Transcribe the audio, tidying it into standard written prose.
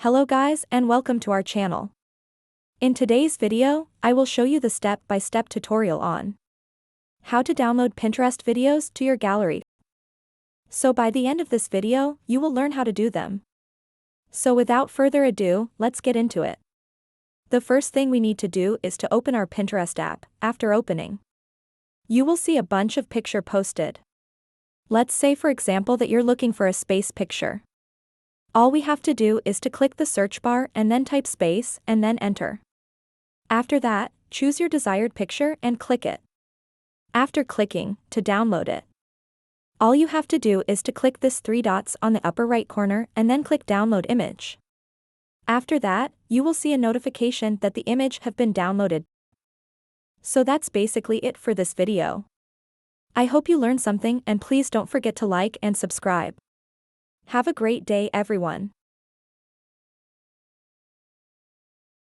Hello guys and welcome to our channel. In today's video, I will show you the step-by-step tutorial on how to download Pinterest videos to your gallery. So by the end of this video, you will learn how to do them. So without further ado, let's get into it. The first thing we need to do is to open our Pinterest app. After opening, you will see a bunch of pictures posted. Let's say for example that you're looking for a space picture. All we have to do is to click the search bar and then type space and then enter. After that, choose your desired picture and click it. After clicking, to download it, all you have to do is to click this 3 dots on the upper right corner and then click download image. After that, you will see a notification that the image have been downloaded. So that's basically it for this video. I hope you learned something and please don't forget to like and subscribe. Have a great day everyone.